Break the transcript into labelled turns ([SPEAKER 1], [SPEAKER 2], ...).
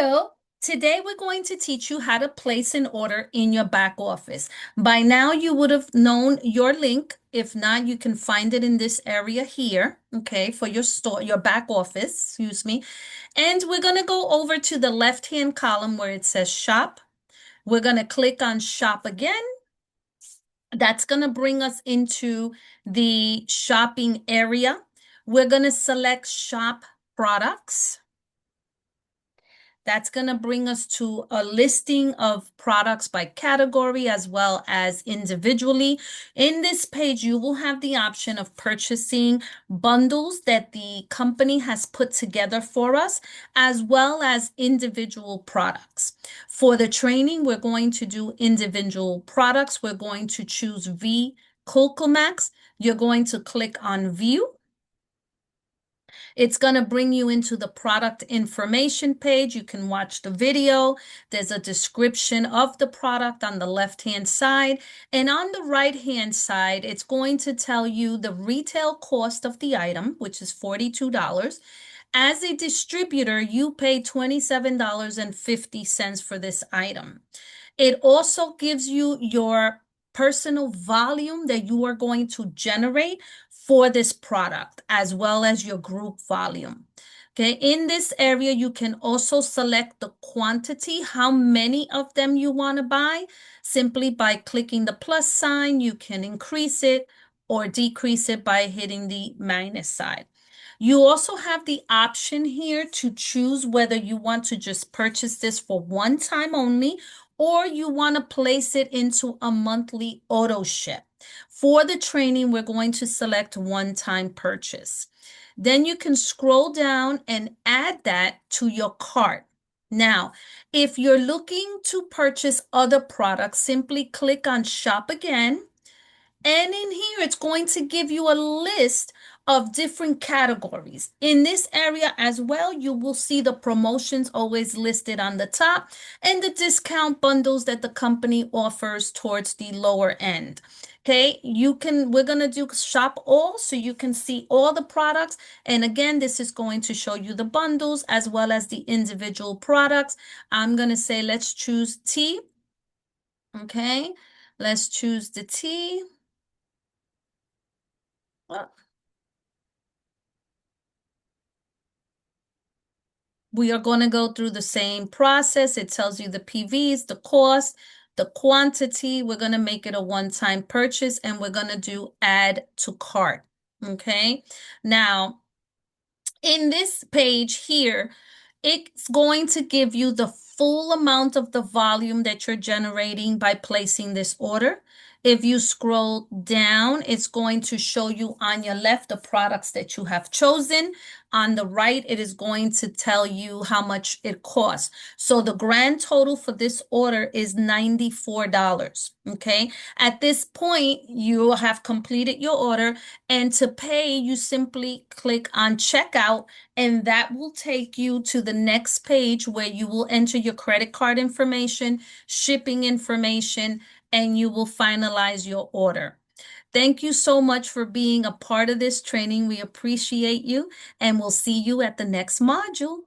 [SPEAKER 1] Hello. Today we're going to teach you how to place an order in your back office. By now you would have known your link. If not, you can find it in this area here, okay, for your store, your back office, excuse me. And we're going to go over to the left-hand column where it says shop. We're going to click on shop again. That's going to bring us into the shopping area. We're going to select shop products. That's going to bring us to a listing of products by category as well as individually. In this page, you will have the option of purchasing bundles that the company has put together for us, as well as individual products. For the training, we're going to do individual products. We're going to choose V Cocomax. You're going to click on View. It's going to bring you into the product information page. You can watch the video. There's a description of the product on the left-hand side. And on the right-hand side, it's going to tell you the retail cost of the item, which is $42. As a distributor, you pay $27.50 for this item. It also gives you your personal volume that you are going to generate for this product, as well as your group volume. Okay, in this area, you can also select the quantity, how many of them you want to buy. Simply by clicking the plus sign, you can increase it or decrease it by hitting the minus side. You also have the option here to choose whether you want to just purchase this for one time only, or you want to place it into a monthly auto ship. For the training, we're going to select one-time purchase. Then you can scroll down and add that to your cart. Now, if you're looking to purchase other products, simply click on shop again. And in here, it's going to give you a list of different categories. In this area as well, you will see the promotions always listed on the top and the discount bundles that the company offers towards the lower end. Okay, we're going to do shop all so you can see all the products. And again, this is going to show you the bundles as well as the individual products. I'm going to say, let's choose tea. Okay, let's choose the tea. We are going to go through the same process. It tells you the PVs, the cost, the quantity. We're going to make it a one-time purchase, and we're going to do add to cart. Okay. Now, in this page here, it's going to give you the full amount of the volume that you're generating by placing this order. If you scroll down, it's going to show you on your left the products that you have chosen. On the right, it is going to tell you how much it costs. So the grand total for this order is $94. Okay. At this point, you have completed your order, and to pay, you simply click on checkout, and that will take you to the next page where you will enter your credit card information, shipping information, and you will finalize your order. Thank you so much for being a part of this training. We appreciate you, and we'll see you at the next module.